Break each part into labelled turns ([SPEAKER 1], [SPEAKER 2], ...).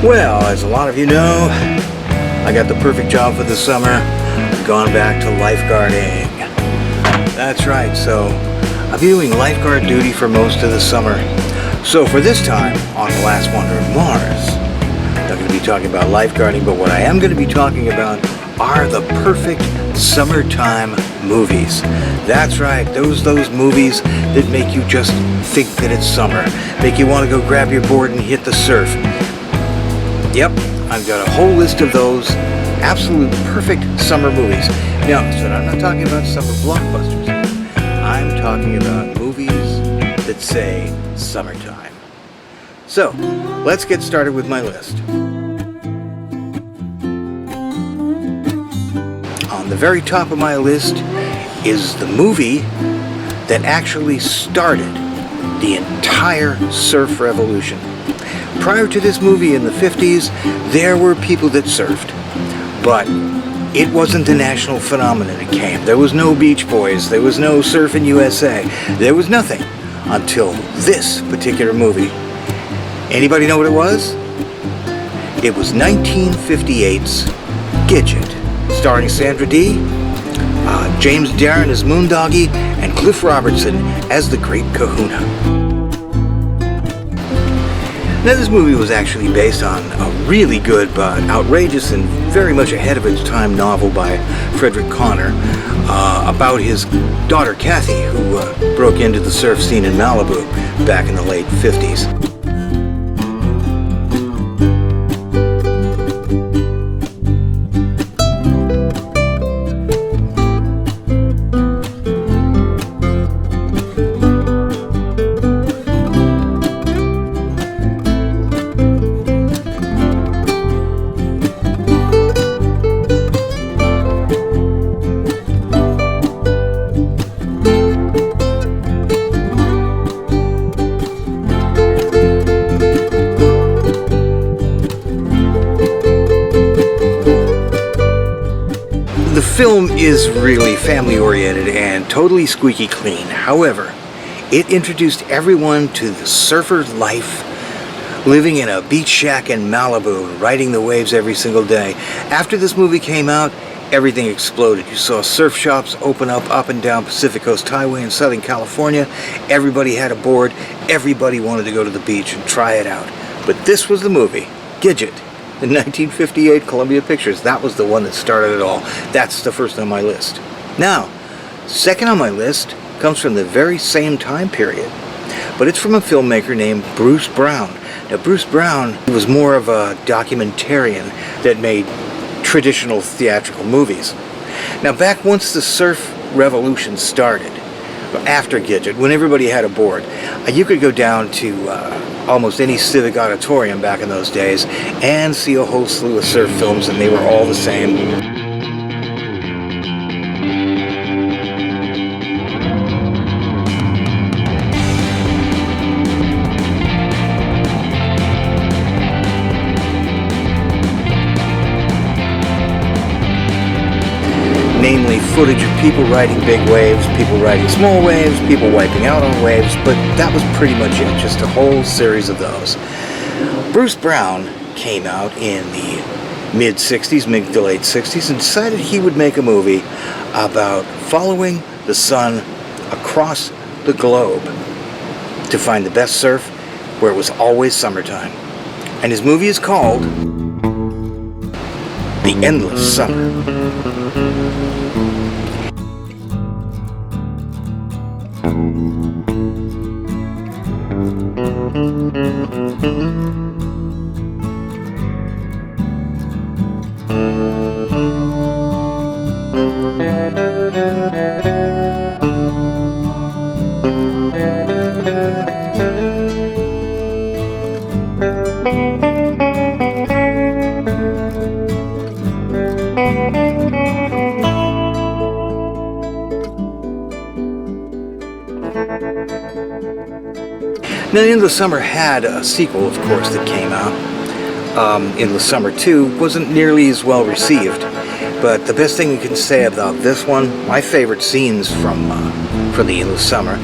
[SPEAKER 1] Well, as a lot of you know, I got the perfect job for the summer. I've gone back to lifeguarding. That's right, so I've been doing lifeguard duty for most of the summer. So for this time, on The Last Wonder of Mars, I'm not going to be talking about lifeguarding, but what I am going to be talking about are the perfect summertime movies. That's right, those movies that make you just think that it's summer, make you want to go grab your board and hit the surf. Yep, I've got a whole list of those absolute perfect summer movies. Now, so I'm not talking about summer blockbusters. I'm talking about movies that say summertime. So, let's get started with my list. On the very top of my list is the movie that actually started the entire surf revolution. Prior to this movie in the 50s, there were people that surfed, but it wasn't a national phenomenon. It came. There was no Beach Boys, there was no Surfin' USA, there was nothing until this particular movie. Anybody know what it was? It was 1958's Gidget, starring Sandra Dee, James Darren as Moondoggie, and Cliff Robertson as the Great Kahuna. Now, this movie was actually based on a really good but outrageous and very much ahead of its time novel by Frederick Connor about his daughter Kathy, who broke into the surf scene in Malibu back in the late 50s. The film is really family-oriented and totally squeaky clean. However, it introduced everyone to the surfer life, living in a beach shack in Malibu, riding the waves every single day. After this movie came out, everything exploded. You saw surf shops open up and down Pacific Coast Highway in Southern California. Everybody had a board. Everybody wanted to go to the beach and try it out. But this was the movie, Gidget. In 1958, Columbia Pictures. That was the one that started it all. That's the first on my list. Now, second on my list comes from the very same time period, but it's from a filmmaker named Bruce Brown. Now, Bruce Brown was more of a documentarian that made traditional theatrical movies. Now, back once the surf revolution started, after Gidget, when everybody had a board, you could go down to almost any civic auditorium back in those days and see a whole slew of surf films, and they were all the same. Namely, footage of people riding big waves, people riding small waves, people wiping out on waves, but that was pretty much it, just a whole series of those. Bruce Brown came out in the mid-60s, mid to late 60s, and decided he would make a movie about following the sun across the globe to find the best surf where it was always summertime. And his movie is called The Endless Summer. Now, In the Summer had a sequel, of course, that came out. In the Summer 2 wasn't nearly as well received, but the best thing you can say about this one, my favorite scenes from the In the Summer,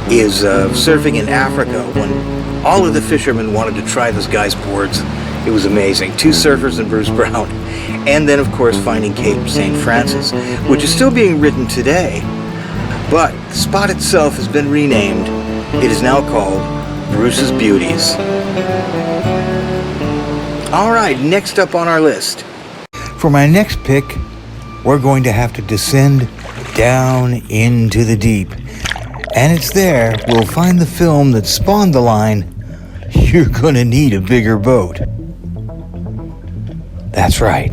[SPEAKER 1] is surfing in Africa when all of the fishermen wanted to try this guy's boards. It was amazing. Two surfers and Bruce Brown. And then, of course, finding Cape St. Francis, which is still being written today. But the spot itself has been renamed. It is now called Bruce's Beauties. All right, next up on our list. For my next pick, we're going to have to descend down into the deep. And it's there we'll find the film that spawned the line, "You're gonna need a bigger boat." That's right.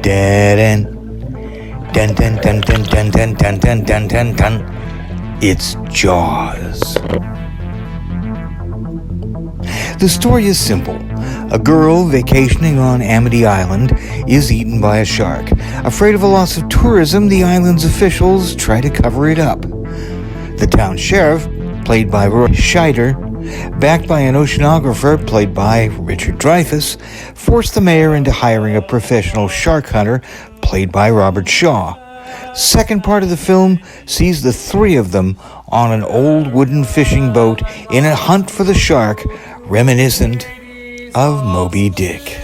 [SPEAKER 1] Dead end. Dun dun dun dun dun dun dun dun dun dun dun. It's Jaws. The story is simple. A girl vacationing on Amity Island is eaten by a shark. Afraid of a loss of tourism, the island's officials try to cover it up. The town sheriff, played by Roy Scheider, backed by an oceanographer, played by Richard Dreyfuss, forced the mayor into hiring a professional shark hunter, played by Robert Shaw. Second part of the film sees the three of them on an old wooden fishing boat in a hunt for the shark, reminiscent of Moby Dick.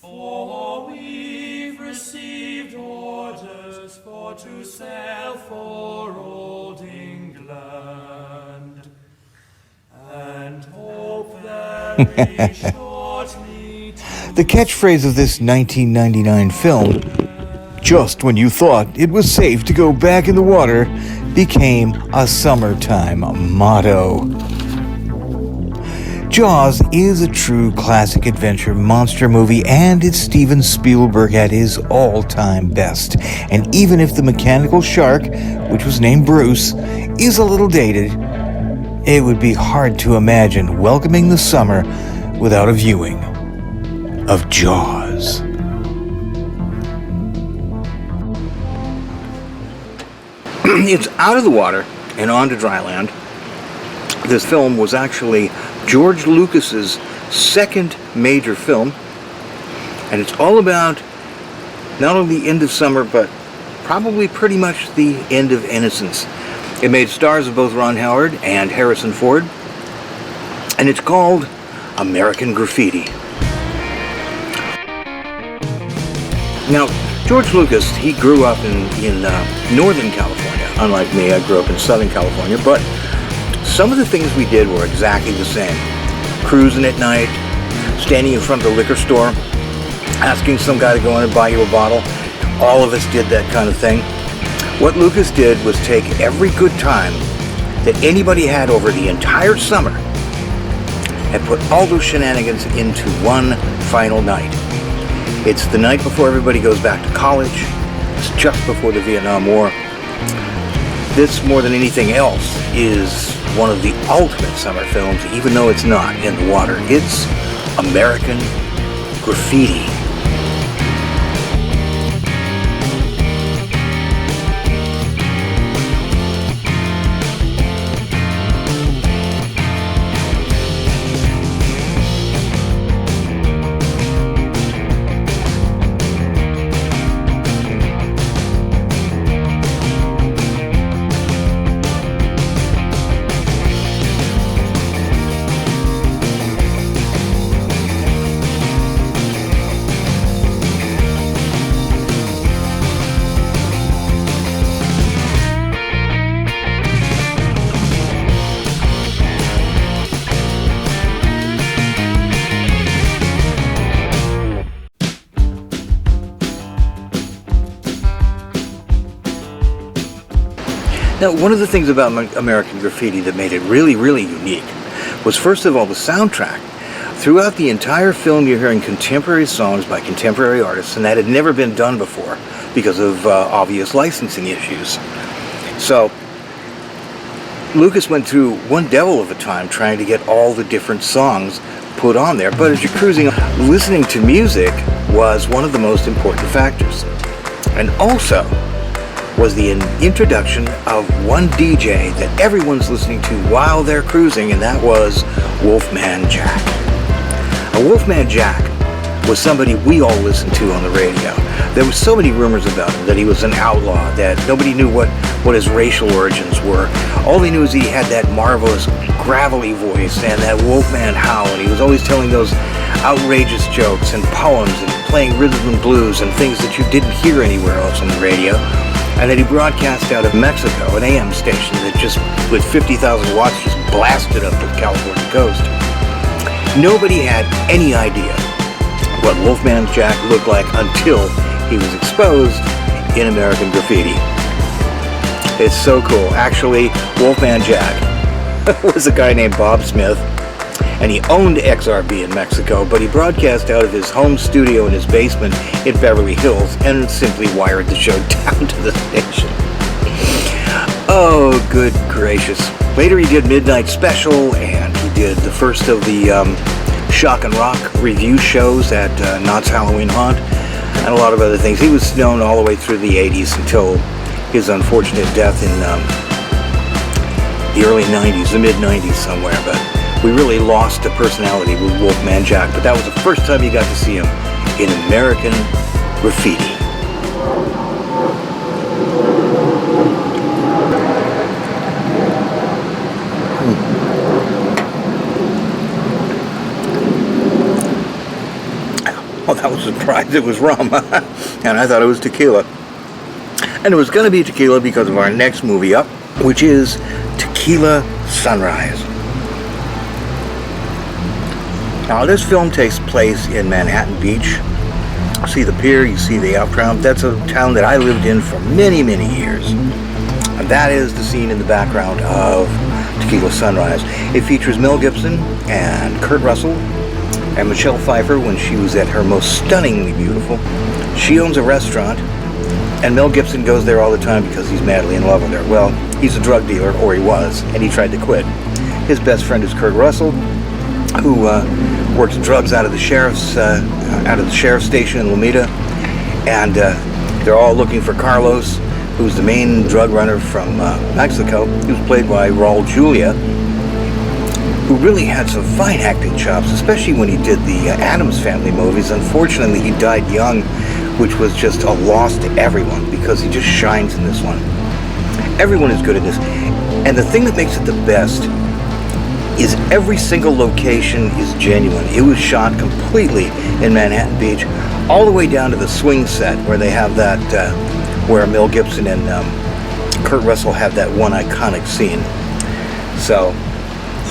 [SPEAKER 2] For we've received orders for to sail for old England, and hope very shortly.
[SPEAKER 1] The catchphrase of this 1999 film, "Just when you thought it was safe to go back in the water," became a summertime motto. Jaws is a true classic adventure monster movie, and it's Steven Spielberg at his all-time best. And even if the mechanical shark, which was named Bruce, is a little dated, it would be hard to imagine welcoming the summer without a viewing of Jaws. It's out of the water and onto dry land. This film was actually George Lucas's second major film, and it's all about not only the end of summer, but probably pretty much the end of innocence. It made stars of both Ron Howard and Harrison Ford, and it's called American Graffiti. Now, George Lucas, he grew up in Northern California. Unlike me, I grew up in Southern California, but some of the things we did were exactly the same. Cruising at night, standing in front of the liquor store, asking some guy to go in and buy you a bottle. All of us did that kind of thing. What Lucas did was take every good time that anybody had over the entire summer and put all those shenanigans into one final night. It's the night before everybody goes back to college. It's just before the Vietnam War. This, more than anything else, is one of the ultimate summer films, even though it's not in the water. It's American Graffiti. Now, one of the things about American Graffiti that made it really, really unique was, first of all, the soundtrack. Throughout the entire film, you're hearing contemporary songs by contemporary artists, and that had never been done before because of obvious licensing issues. So, Lucas went through one devil of a time trying to get all the different songs put on there, but as you're cruising, listening to music was one of the most important factors. and also was the introduction of one DJ that everyone's listening to while they're cruising, and that was Wolfman Jack. Now, Wolfman Jack was somebody we all listened to on the radio. There were so many rumors about him, that he was an outlaw, that nobody knew what his racial origins were. All they knew is he had that marvelous gravelly voice and that Wolfman howl, and he was always telling those outrageous jokes and poems and playing rhythm and blues and things that you didn't hear anywhere else on the radio. And that he broadcast out of Mexico, an AM station that just, with 50,000 watts, just blasted up to the California coast. Nobody had any idea what Wolfman Jack looked like until he was exposed in American Graffiti. It's so cool. Actually, Wolfman Jack was a guy named Bob Smith, and he owned XRB in Mexico, but he broadcast out of his home studio in his basement in Beverly Hills and simply wired the show down to the station. Oh, good gracious. Later he did Midnight Special, and he did the first of the Shock and Rock review shows at Knott's Halloween Haunt, and a lot of other things. He was known all the way through the 80s until his unfortunate death in the early 90s, the mid-90s somewhere, but we really lost the personality with Wolfman Jack, but that was the first time you got to see him in American Graffiti. Oh, that was a surprise. It was rum, and I thought it was tequila. And it was going to be tequila because of our next movie up, which is Tequila Sunrise. Now, this film takes place in Manhattan Beach. You see the pier, you see the Outcrown. That's a town that I lived in for many, many years. And that is the scene in the background of Tequila Sunrise. It features Mel Gibson and Kurt Russell and Michelle Pfeiffer when she was at her most stunningly beautiful. She owns a restaurant, and Mel Gibson goes there all the time because he's madly in love with her. Well, he's a drug dealer, or he was, and he tried to quit. His best friend is Kurt Russell, who works drugs out of the sheriff's station in Lomita, and they're all looking for Carlos, who's the main drug runner from Mexico. He was played by Raul Julia, who really had some fine acting chops, especially when he did the Addams Family movies. Unfortunately, he died young, which was just a loss to everyone because he just shines in this one. Everyone is good at this, and the thing that makes it the best is every single location is genuine. It was shot completely in Manhattan Beach, all the way down to the swing set where they have that, where Mel Gibson and Kurt Russell have that one iconic scene. So,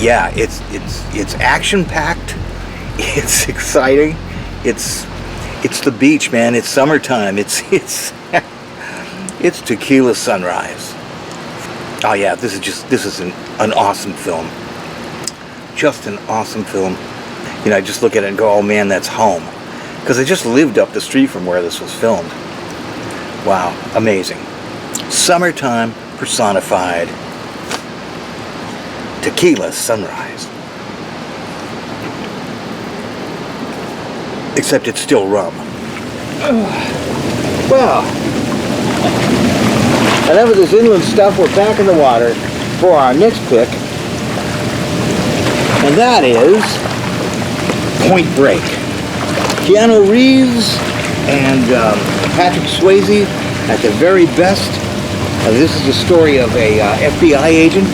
[SPEAKER 1] yeah, it's action-packed. It's exciting. It's the beach, man. It's summertime. It's Tequila Sunrise. Oh yeah, this is an awesome film. Just an awesome film. You know, I just look at it and go, oh man, that's home. Because I just lived up the street from where this was filmed. Wow, amazing. Summertime personified. Tequila Sunrise. Except it's still rum. Well, enough of this inland stuff. We're back in the water for our next pick. And that is Point Break. Keanu Reeves and Patrick Swayze at the very best. This is the story of a FBI agent.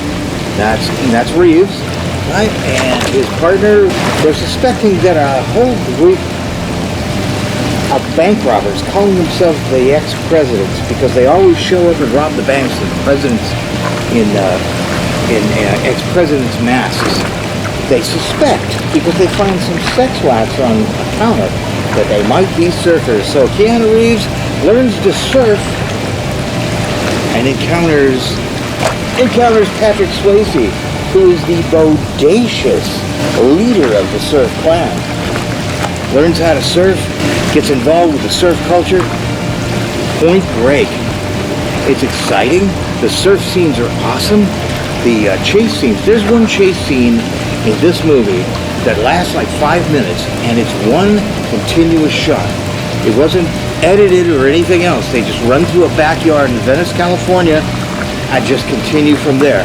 [SPEAKER 1] That's Reeves, right? And his partner. They're suspecting that a whole group of bank robbers calling themselves the ex-presidents, because they always show up and rob the banks of the presidents in ex-presidents' masks. They suspect, because they find some sex wax on a counter, that they might be surfers. So Keanu Reeves learns to surf and encounters Patrick Swayze, who is the bodacious leader of the surf clan. Learns how to surf, gets involved with the surf culture. Point Break. It's exciting. The surf scenes are awesome. The chase scenes. There's one chase scene in this movie that lasts like 5 minutes, and it's one continuous shot. It wasn't edited or anything else. They just run through a backyard in Venice, California, and just continue from there.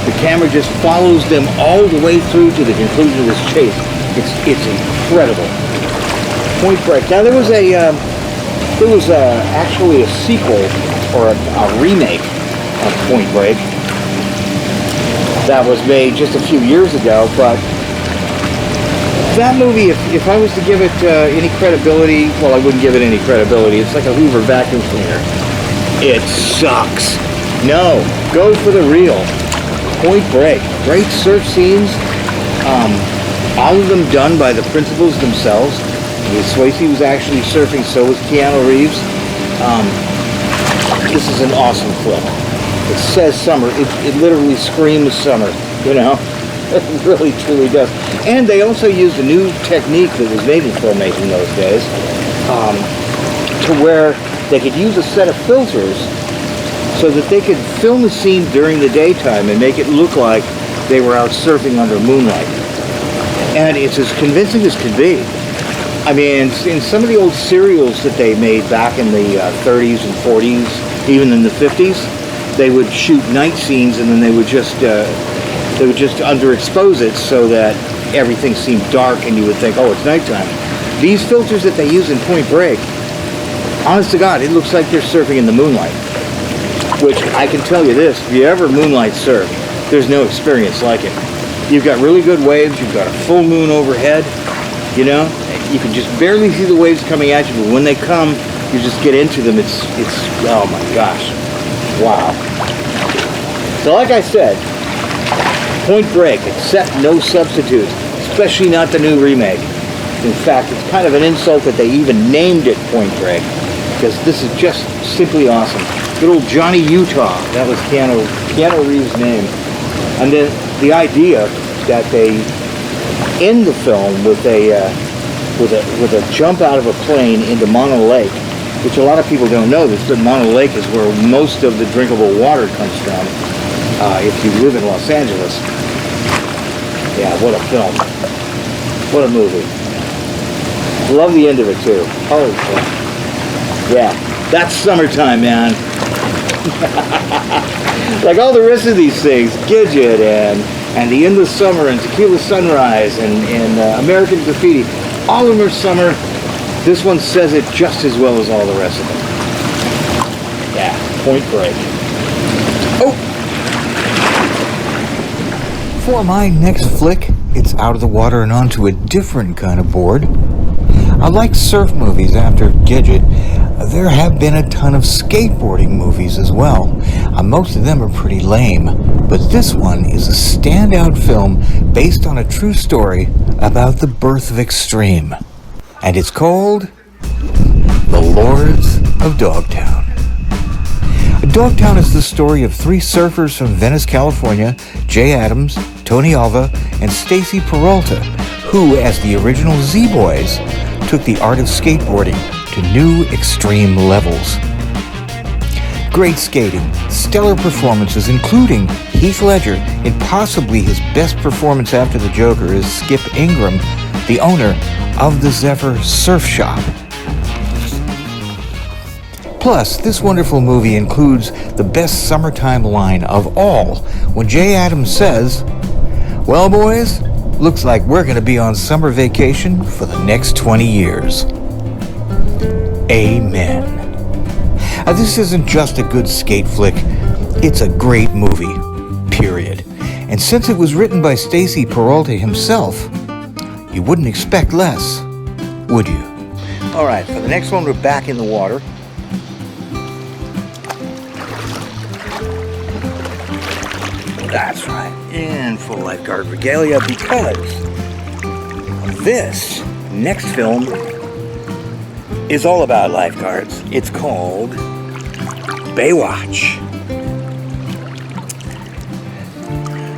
[SPEAKER 1] The camera just follows them all the way through to the conclusion of this chase. It's incredible. Point Break. Now there was actually a sequel or a remake of Point Break that was made just a few years ago, but that movie, if I was to give it any credibility, well, I wouldn't give it any credibility. It's like a Hoover vacuum cleaner. It sucks. No, go for the real. Point Break. Great surf scenes. All of them done by the principals themselves. Swayze was actually surfing, so was Keanu Reeves. This is an awesome film. It says summer. It literally screams summer, you know? It really, truly does. And they also used a new technique that was made in filmmaking those days, to where they could use a set of filters so that they could film the scene during the daytime and make it look like they were out surfing under moonlight. And it's as convincing as can be. I mean, in some of the old serials that they made back in the 30s and 40s, even in the 50s, they would shoot night scenes and then they would just underexpose it so that everything seemed dark and you would think, oh, it's nighttime. These filters that they use in Point Break, honest to God, it looks like they're surfing in the moonlight. Which, I can tell you this, if you ever moonlight surf, there's no experience like it. You've got really good waves, you've got a full moon overhead, you know? You can just barely see the waves coming at you, but when they come, you just get into them. It's oh my gosh. Wow. So like I said, Point Break, except no substitute, especially not the new remake. In fact, it's kind of an insult that they even named it Point Break, because this is just simply awesome. Good old Johnny Utah, that was Keanu Reeves' name. And then the idea that they end the film with a jump out of a plane into Mono Lake, which a lot of people don't know this, but Mono Lake is where most of the drinkable water comes from if you live in Los Angeles. Yeah, what a film. What a movie. Love the end of it too. Holy crap. Yeah, that's summertime, man. Like all the rest of these things, Gidget and The Endless Summer and Tequila Sunrise and American Graffiti, all of them are summer. This one says it just as well as all the rest of them. Yeah, Point Break. Oh! For my next flick, it's out of the water and onto a different kind of board. I like surf movies after Gidget. There have been a ton of skateboarding movies as well. Most of them are pretty lame, but this one is a standout film based on a true story about the birth of extreme. And it's called The Lords of Dogtown. Dogtown is the story of three surfers from Venice, California, Jay Adams, Tony Alva, and Stacy Peralta, who, as the original Z-Boys, took the art of skateboarding to new extreme levels. Great skating, stellar performances, including Heath Ledger in possibly his best performance after the Joker as Skip Ingram, the owner of the Zephyr Surf Shop. Plus, this wonderful movie includes the best summertime line of all, when Jay Adams says, "Well, boys, looks like we're going to be on summer vacation for the next 20 years. Amen. This isn't just a good skate flick, it's a great movie, period. And since it was written by Stacy Peralta himself, you wouldn't expect less, would you? Alright, for the next one, we're back in the water. That's right, in full lifeguard regalia, because this next film is all about lifeguards. It's called Baywatch.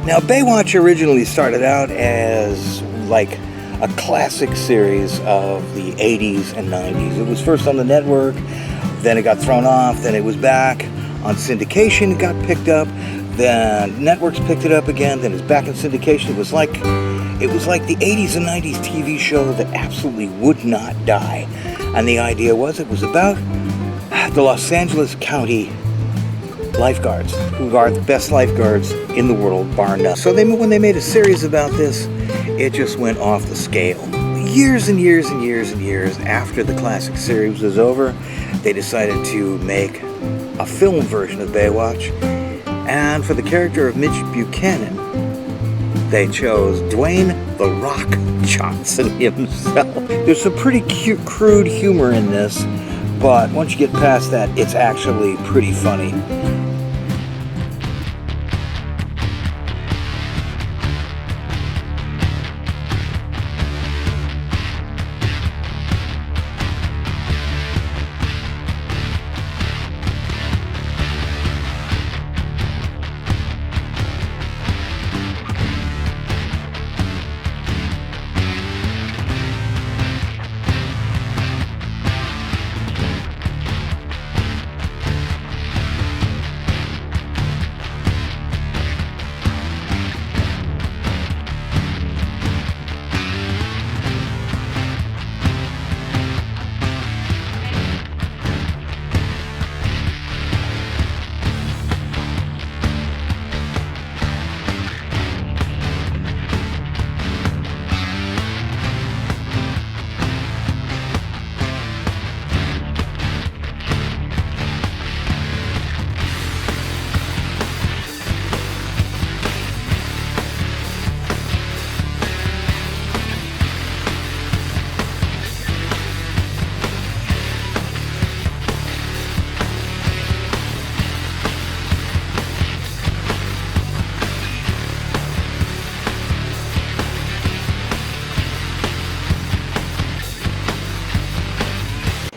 [SPEAKER 1] Now, Baywatch originally started out as like a classic series of the 80s and 90s. It was first on the network, then it got thrown off, then it was back on syndication, it got picked up, then networks picked it up again, then it's back in syndication. It was like the 80s and 90s TV show that absolutely would not die. And the idea was it was about the Los Angeles County lifeguards, who are the best lifeguards in the world, bar none. So when they made a series about this, it just went off the scale. Years and years and years and years after the classic series was over, they decided to make a film version of Baywatch. And for the character of Mitch Buchanan, they chose Dwayne "The Rock" Johnson himself. There's some pretty cute, crude humor in this, but once you get past that, it's actually pretty funny.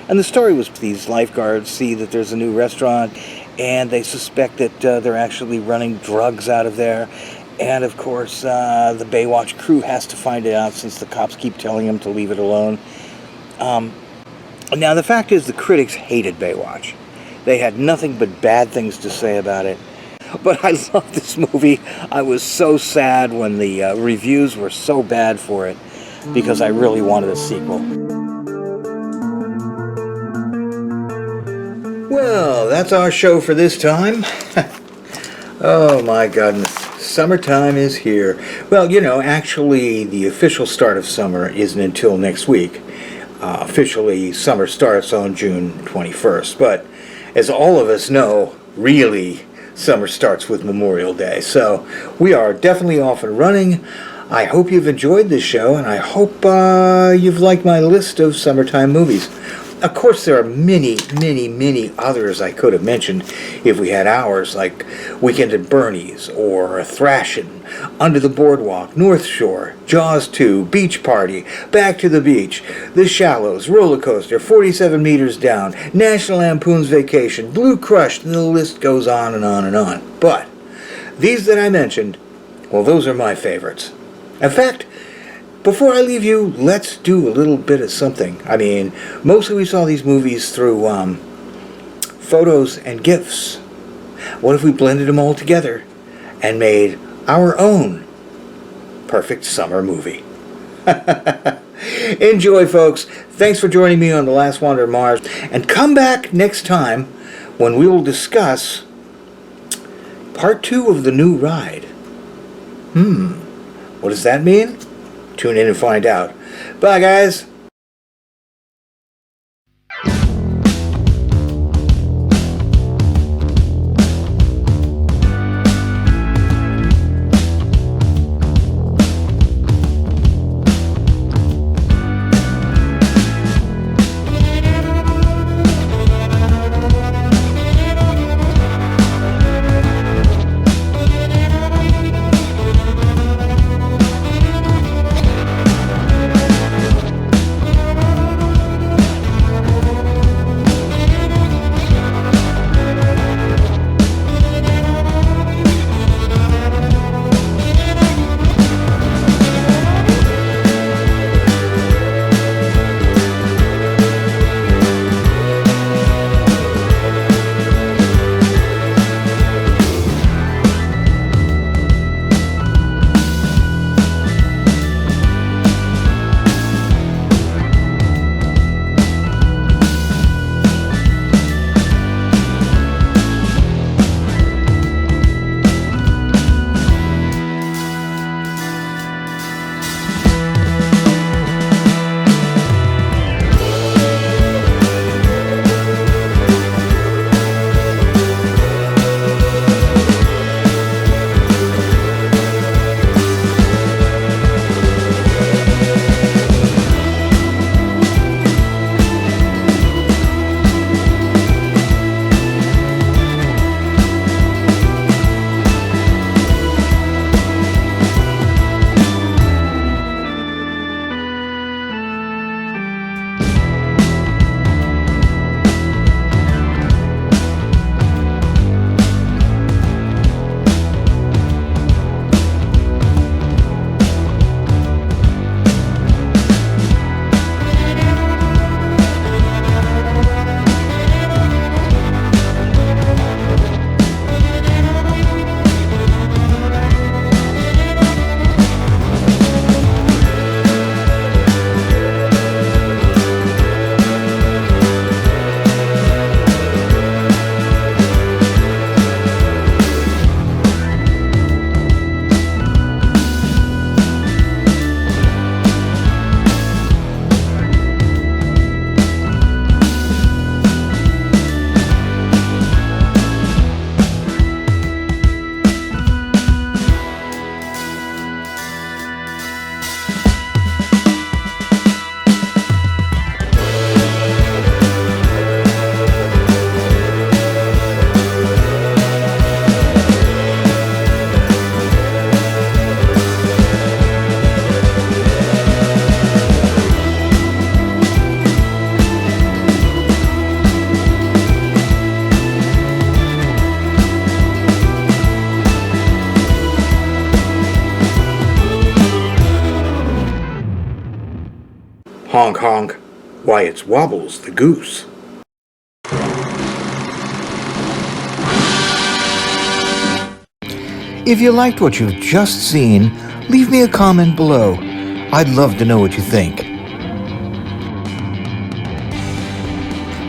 [SPEAKER 1] And the story was these lifeguards see that there's a new restaurant and they suspect that they're actually running drugs out of there. And of course, the Baywatch crew has to find it out since the cops keep telling them to leave it alone. Now, the fact is the critics hated Baywatch. They had nothing but bad things to say about it. But I love this movie. I was so sad when the reviews were so bad for it because I really wanted a sequel. Well, that's our show for this time. Oh my goodness, summertime is here. Well, you know, actually the official start of summer isn't until next week. Officially, summer starts on June 21st. But as all of us know, really, summer starts with Memorial Day. So we are definitely off and running. I hope you've enjoyed this show, and I hope you've liked my list of summertime movies. Of course, there are many, many, many others I could have mentioned if we had hours, like Weekend at Bernie's, or Thrashin', Under the Boardwalk, North Shore, Jaws 2, Beach Party, Back to the Beach, The Shallows, Roller Coaster, 47 Meters Down, National Lampoon's Vacation, Blue Crush, and the list goes on and on and on. But these that I mentioned, well, those are my favorites. In fact, before I leave you, let's do a little bit of something. I mean, mostly we saw these movies through photos and GIFs. What if we blended them all together and made our own perfect summer movie? Enjoy, folks. Thanks for joining me on The Last Wander to Mars. And come back next time when we will discuss part 2 of the new ride. What does that mean? Tune in and find out. Bye, guys. Honk honk. Why, it's Wobbles the goose. If you liked what you've just seen, leave me a comment below. I'd love to know what you think.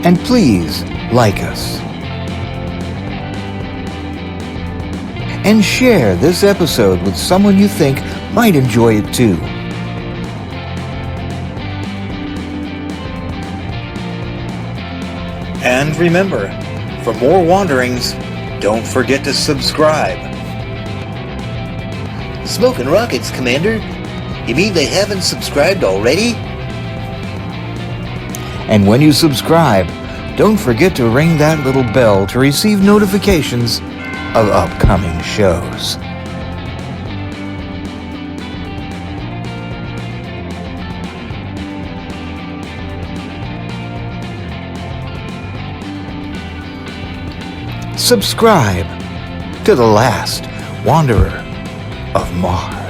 [SPEAKER 1] And please, like us. And share this episode with someone you think might enjoy it too. And remember, for more wanderings, don't forget to subscribe.
[SPEAKER 3] Smoking rockets, Commander? You mean they haven't subscribed already?
[SPEAKER 1] And when you subscribe, don't forget to ring that little bell to receive notifications of upcoming shows. Subscribe to The Last Wanderer of Mars.